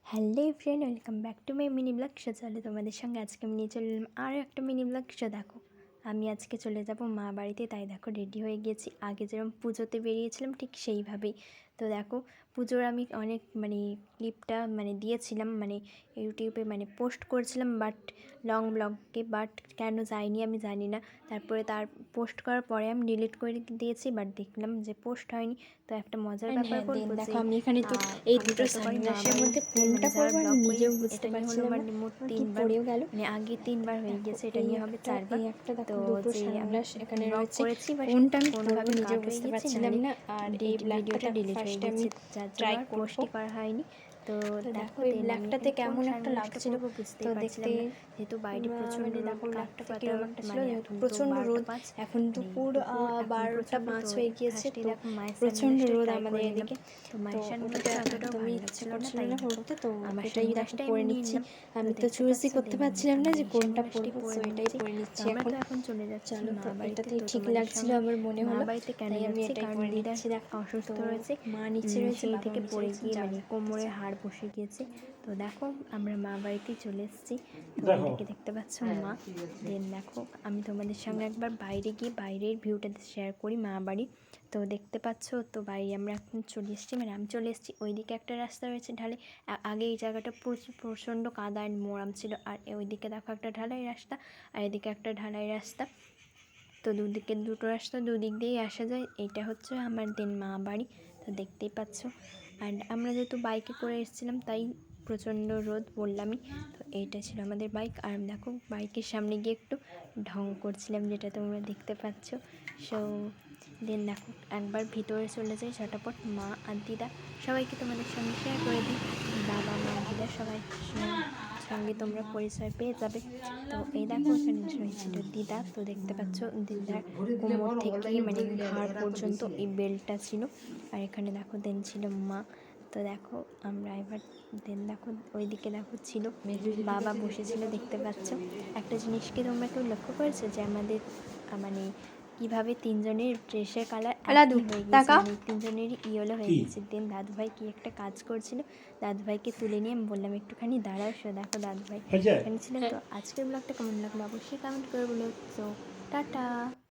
Hello friend, welcome back to my mini blog show. চলে তোমাদের সঙ্গে আজকে আমি নিয়ে চলে এলাম আরও একটা মিনি ব্লগ শো। দেখো আমি আজকে চলে যাব মা বাড়িতে, তাই দেখো রেডি হয়ে গিয়েছি। আগে যেরকম পুজোতে বেরিয়েছিলাম ঠিক সেইভাবেই। তো দেখো পুজোর আমি অনেক ক্লিপটা দিয়েছিলাম ইউটিউবে পোস্ট করেছিলাম, বাট লং ব্লগে, বাট কেন যায়নি আমি জানি না। তারপরে তার পোস্ট করার পরে আমি ডিলিট করে দিয়েছি, বাট দেখলাম যে পোস্ট হয়নি। তো একটা মজার ব্যাপার বলবো, দেখো আমি এখানে তো এই দুটো সানগ্লাসের মধ্যে কোনটা পরবো আমি নিজেও বুঝতে পারছিলাম না। মোট আর কি 3বার, পরেও গেল, আগে 3বার হয়ে গেছে, এটা নিয়ে হবে 4বার। এই একটা দেখো তো দুটো যে আমি সানগ্লাস এখানে ব্লগ রয়েছে, করেছি বা কোনটা আমি পরবো কোনোভাবে নিজেও কাট হয়ে বুঝতে গেছে, পারছিলাম নাহলে না। আর এই ভিডিওটা ব্ল্যাকটা ডিলিট হয়ে ফার্স্টে আমি গেছে, যার জন্য ট্রাই আর করবো। পোস্টই করা হয়নি। তো দেখো এই দেন আমি ব্ল্যাকটাতে এখানে কোন কেমন একটা সানগ্লাসটা লাগছিল, পরবো বুঝতেই তো পারছিলাম দেখতে না, যেহেতু বাইরে প্রচণ্ড রোদ, দেখো কাটতে ব্ল্যাকটাতে পাতা কিরকম একটা ছিল, যেহেতু এখন তো প্রচণ্ড রোদ, 12টা 5, এখন দুপুর এখন 12টা 5 তো হয়ে গিয়েছে। ফার্স্টে তো দেখো মায়ের প্রচণ্ড সানগ্লাসটা রোদ ট্রাই আমাদের করে নিলাম। এদিকে, তো তো মায়ের ওটাতে সানগ্লাসটা অতটাও একদমই ভালো ইচ্ছে লাগছিল না, করছিল তাই না দেখো পরতে। তো আমার এটাই দেখো সানগ্লাসটাই আমি পরে নিয়ে নিচ্ছি। নিলাম। আমি তো দেখতে চুজই পাচ্ছ, করতে দেন পারছিলাম না আমি যে এই কোনটা সানগ্লাসটাই পরবো, পরে তো এটাই নিয়েছি। পরে তো নিচ্ছি আমরা এখন। তো এখন চলে যাচ্ছি চলো, মা তো বাড়িতে। এটাতেই তো ঠিক তোমাদের লাগছিল সঙ্গে আমার মনে মা হলো, বাড়িতে কেন তাই আমি যাচ্ছি, এটাই কারণ পরে দিদা নিচ্ছি। দেখো অসুস্থ তো রয়েছে, মা নিচে রয়েছে, সেই বাবা থেকে নিচে পড়ে রয়েছে, গিয়ে যাওয়া যাক। কোমরে হাড় বসে গিয়েছে। তো দেখো আমরা মা বাড়িতেই চলে এসেছি। তো এদিকে দেখতে পাচ্ছ মা। দেন দেখো আমি তোমাদের সঙ্গে একবার বাইরে গিয়ে বাইরের ভিউটা শেয়ার করি মা বাড়ি। তো দেখতে পাচ্ছ, তো বাইরে আমরা এখন চলে এসেছি, আমি চলে এসেছি। ওইদিকে একটা রাস্তা রয়েছে ঢালে, আগে এই জায়গাটা প্রচণ্ড কাদা আর মোরাম ছিল, আর ওইদিকে দেখো একটা ঢালাই রাস্তা, আর এদিকে একটা ঢালাই রাস্তা। তো দুদিকে দুটো রাস্তা, দুদিক দিয়েই আসা যায়। এটা হচ্ছে আমার দেন মা বাড়ি। তো দেখতেই পাচ্ছ, আর আমরা যেহেতু বাইকে করে এসেছিলাম তাই প্রচণ্ড রোদ বললামই। তো এইটা ছিল আমাদের বাইক, আর আমি দেখো বাইকের সামনে গিয়ে একটু ঢং করছিলাম, যেটা তোমরা দেখতে পাচ্ছ। সো দেন দেখো একবার ভিতরে চলে যাই ঝটাপট। মা আর দিদা সবাইকে তোমাদের সঙ্গে শেয়ার করে দিই, বাবা মা দিদা সবাই সঙ্গে তোমরা পরিচয় পেয়ে যাবে। তো এই দেখো এখানে ছিল দিদা। তো দেখতে পাচ্ছ দিদার কোমর থেকে ঘাড় পর্যন্ত এই বেল্টটা ছিল, আর এখানে দেখো দেন ছিল মা। তো দেখো আমরা এবার দেন দেখো ওইদিকে দেখো ছিল বাবা বসেছিল, দেখতে পাচ্ছ। একটা জিনিসকে তোমরা কেউ লক্ষ্য করেছো যে আমাদের কীভাবে তিনজনের ড্রেসের কালার একই হয়ে গেছে, তিনজনেরই ইয়েলো হয়ে গেছে। দেন দাদুভাই কি একটা কাজ করছিল, দাদুভাইকে তুলে নিয়ে আমি বললাম একটুখানি দাঁড়াও। সো দেখো দাদুভাই এখানে ছিল। তো আজকের ব্লগটা কেমন লাগলো অবশ্যই কমেন্ট করে বলো। তো টাটা।